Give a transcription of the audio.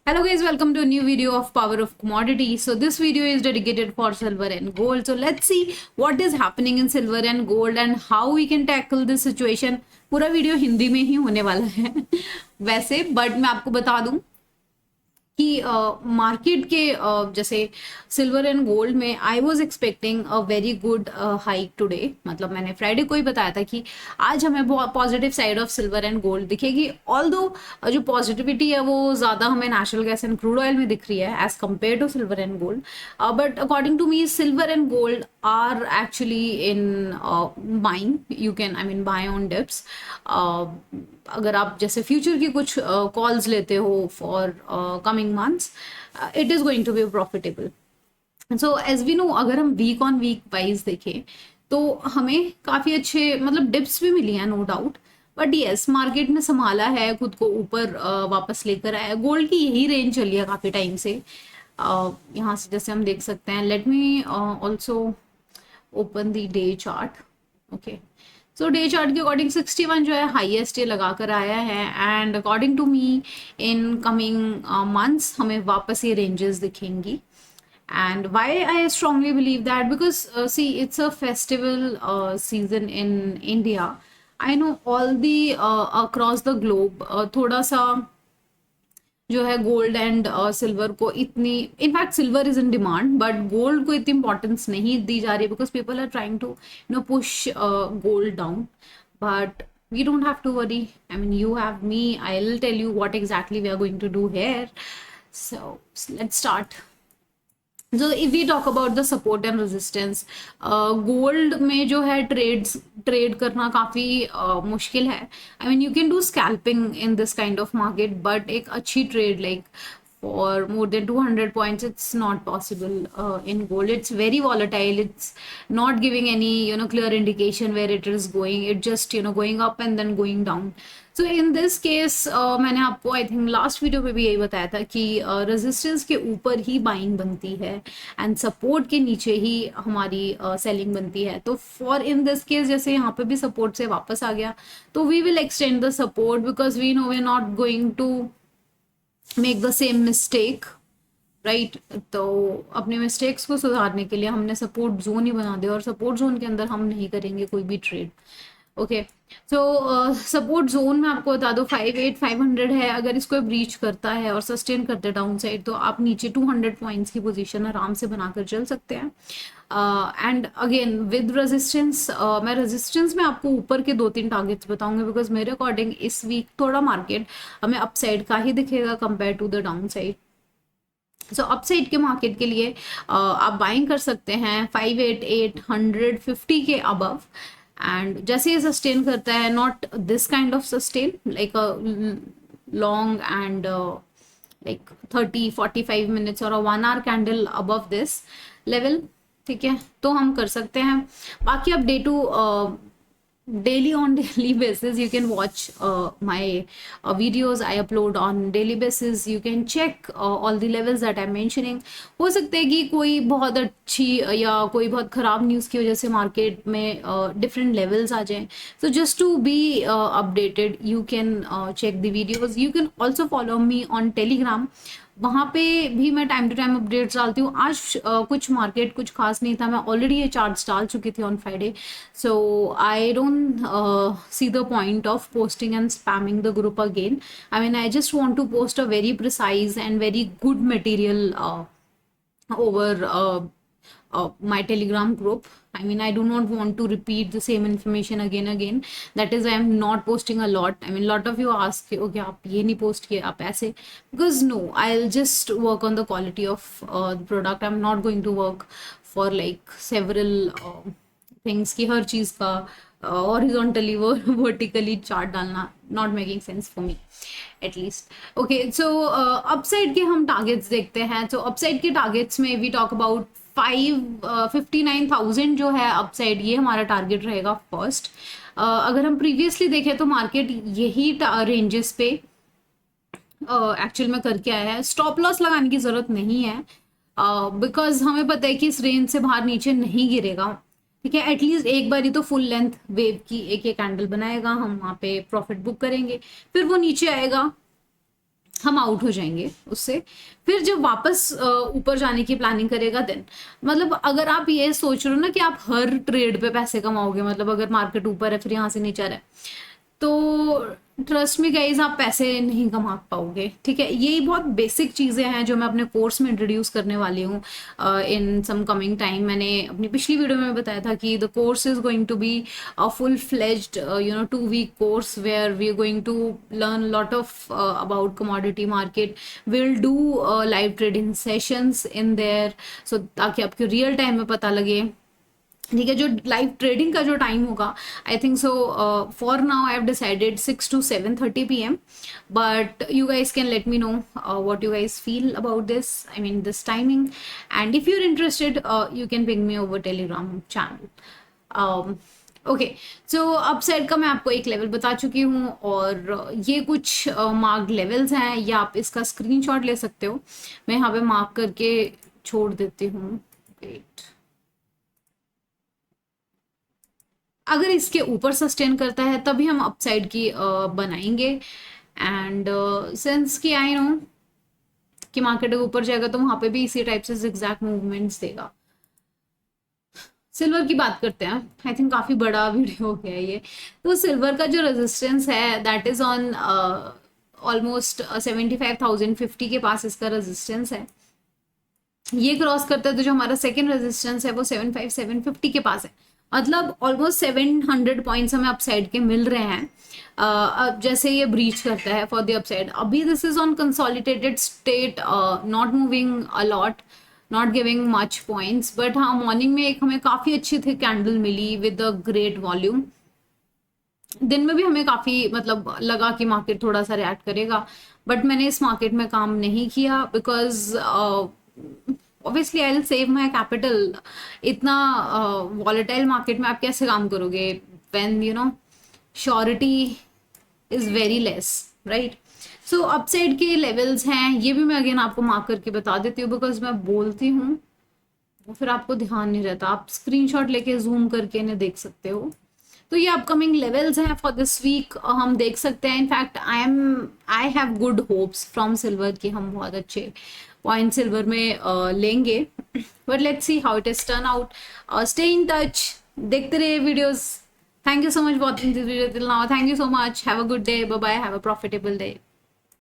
Hello guys, welcome to a new video of Power of Commodity. So this video is dedicated for silver and gold. So let's see what is happening in silver and gold and how we can tackle this situation. पूरा video Hindi में ही होने वाला है वैसे, but मैं आपको बता दूं कि मार्केट के जैसे सिल्वर एंड गोल्ड में I was expecting a very good hike today. मतलब मैंने फ्राइडे को ही बताया था कि आज हमें positive side of silver and gold दिखेगी। ऑल्दो जो पॉजिटिविटी है वो ज़्यादा हमें natural gas and crude oil में दिख रही है as compared to silver and gold, but according to me silver and gold are actually in buying. You can buy on dips. अगर आप जैसे फ्यूचर की कुछ कॉल्स लेते हो for coming months, it is going to be profitable. So as we know, अगर हम week on week wise देखें तो हमें काफ़ी अच्छे मतलब डिप्स भी मिली हैं, no doubt. But yes, market ने संभाला है खुद को, ऊपर वापस लेकर आया। गोल्ड की यही रेंज चली है काफ़ी टाइम से। यहाँ से जैसे हम देख सकते हैं, let me also open the day chart. Okay, so day chart के अकॉर्डिंग 61 जो है हाईएस्ट ये लगा कर आया है, and according to me in coming months हमें वापस ये रेंजेस दिखेंगी। And why I strongly believe that, because see, it's a festival season in India. I know all the across the globe थोड़ा सा जो है गोल्ड एंड सिल्वर को इतनी, in fact silver is in demand but gold को इतनी importance नहीं दी जा रही, because people are trying to push gold down. But we don't have to worry. You have me. I'll tell you what exactly we are going to do here. So let's start. So if we talk about the support and resistance, gold में जो है trade करना काफ़ी मुश्किल है। You can do scalping in this kind of market, but एक अच्छी trade like for more than 200 points, it's not possible in gold. It's very volatile. It's not giving any clear indication where it is going. It just going up and then going down. So in this case मैंने आपको I think last video पे भी यही बताया था कि resistance के ऊपर ही बाइंग बनती है एंड सपोर्ट के नीचे ही हमारी सेलिंग बनती है। तो फॉर इन दिस केस जैसे यहाँ पे भी सपोर्ट से वापस आ गया, तो we will extend the support, because we know we are not going to make the same mistake, right. तो अपने मिस्टेक्स को सुधारने के लिए हमने सपोर्ट जोन ही बना दिया, और सपोर्ट जोन के अंदर हम नहीं करेंगे कोई भी ट्रेड। ओके, सो सपोर्ट जोन में आपको बता दो 58,500 है। अगर इसको ब्रीच करता है और सस्टेन करते डाउन साइड, तो आप नीचे 200 पॉइंट्स की पोजीशन आराम से बनाकर चल सकते हैं। एंड अगेन विद रेजिस्टेंस, मैं रेजिस्टेंस में आपको ऊपर के 2-3 टारगेट्स बताऊंगे, बिकॉज मेरे अकॉर्डिंग इस वीक थोड़ा मार्केट हमें अपसाइड का ही दिखेगा compare to the downside. So upside के मार्केट के लिए आप बाइंग कर सकते हैं 588, 150 के अबव। एंड जैसे ये सस्टेन करता है, not this kind of sustain like a long and like 30-45 minutes और 1 our candle above this level, ठीक है, तो हम कर सकते हैं। बाकी अब daily on daily basis you can watch my videos I upload on daily basis. You can check all the levels that I'm mentioning. हो सकता है कि कोई बहुत अच्छी या कोई बहुत ख़राब न्यूज़ की वजह से मार्केट में डिफरेंट लेवल्स आ जाएं। So just to be updated, you can check the videos. You can also follow me on Telegram. वहाँ पे भी मैं टाइम टू टाइम अपडेट्स डालती हूँ। आज कुछ मार्केट कुछ खास नहीं था, मैं ऑलरेडी ये चार्ट्स डाल चुकी थी on Friday, so I don't see the point of posting and spamming the group again. I just want to post a very precise and very good material over my Telegram group. I do not want to repeat the same information again. That is why I'm not posting a lot. Lot of you ask, okay, आप ये नहीं post किए, आप ऐसे, because no, I'll just work on the quality of the product. I'm not going to work for like several things कि हर चीज़ का horizontally वो vertically chart डालना not making sense for me at least. Okay, so upside के हम targets देखते हैं। तो upside के टारगेट्स में वी टॉक अबाउट 59,000 जो है अपसाइड, ये हमारा टारगेट रहेगा फर्स्ट। अगर हम प्रीवियसली देखें तो मार्केट यही रेंजेस पे एक्चुअल में करके आया है। स्टॉप लॉस लगाने की ज़रूरत नहीं है, बिकॉज हमें पता है कि इस रेंज से बाहर नीचे नहीं गिरेगा, ठीक है। एटलीस्ट एक बार ही तो फुल लेंथ वेव की एक कैंडल बनाएगा, हम वहाँ पे प्रॉफिट बुक करेंगे, फिर वो नीचे आएगा हम आउट हो जाएंगे उससे। फिर जब वापस ऊपर जाने की प्लानिंग करेगा देन, मतलब अगर आप ये सोच रहे हो ना कि आप हर ट्रेड पे पैसे कमाओगे, मतलब अगर मार्केट ऊपर है फिर यहाँ से नीचे आ रहा है, तो ट्रस्ट में गाइज आप पैसे नहीं कमा पाओगे, ठीक है। यही बहुत बेसिक चीज़ें हैं जो मैं अपने कोर्स में इंट्रोड्यूस करने वाली हूँ इन सम कमिंग टाइम। मैंने अपनी पिछली वीडियो में बताया था कि the course is going to be a full fledged 2 week course where we are going to learn lot of about commodity market. Will do live trading sessions in there, so ताकि आपको real time में पता लगे, ठीक है। जो live trading का जो टाइम होगा, I think so for now I have decided 6 to 7:30 PM, but you guys can let me know what you guys feel about this, I mean this timing, and if you're interested you can ping me over Telegram channel. Okay, so upside का मैं आपको एक level बता चुकी हूँ, और ये कुछ मार्क लेवल्स हैं, या आप इसका स्क्रीनशॉट ले सकते हो। मैं यहाँ पे मार्क करके छोड़ देती हूँ, वेट। अगर इसके ऊपर सस्टेन करता है तभी हम अपसाइड की बनाएंगे। एंड सिंस कि आई नो कि मार्केट ऊपर जाएगा तो वहां पे भी इसी टाइप से जिगजैग मूवमेंट्स देगा। सिल्वर की बात करते हैं, आई थिंक काफी बड़ा वीडियो हो गया है ये। तो सिल्वर का जो रेजिस्टेंस है दैट इज ऑन ऑलमोस्ट 75,050 के पास इसका रेजिस्टेंस है। ये क्रॉस करता है तो जो हमारा सेकेंड रेजिस्टेंस है वो 75,750 के पास है, मतलब ऑलमोस्ट 700 पॉइंट्स हमें अपसाइड के मिल रहे हैं। अब जैसे ये ब्रीच करता है फॉर द अपसाइड, अभी this is on consolidated state, not moving a lot, not giving much points, but हाँ मॉर्निंग में एक हमें काफ़ी अच्छी थी कैंडल मिली विद अ ग्रेट वॉल्यूम। दिन में भी हमें काफ़ी मतलब लगा कि मार्केट थोड़ा सा रिएक्ट करेगा, बट मैंने इस मार्केट में काम नहीं किया because obviously I will save my capital. इतना वॉलेटाइल मार्केट में आप कैसे काम करोगे when you know surety is very less, right. So upside के लेवल्स हैं, ये भी मैं अगेन आपको मार्क करके बता देती हूँ बिकॉज मैं बोलती हूँ वो फिर आपको ध्यान नहीं रहता, आप स्क्रीनशॉट लेके जूम करके इन्हें देख सकते हो। तो ये अपकमिंग लेवल्स हैं फॉर दिस वीक, हम देख सकते हैं। In fact I have good hopes from silver कि हम बहुत अच्छे पॉइंट सिल्वर में लेंगे, but let's see how it is turn out. Stay in touch, देखते रहिए videos. Thank you so much for watching this video till now, thank you so much, have a good day, bye bye, have a profitable day.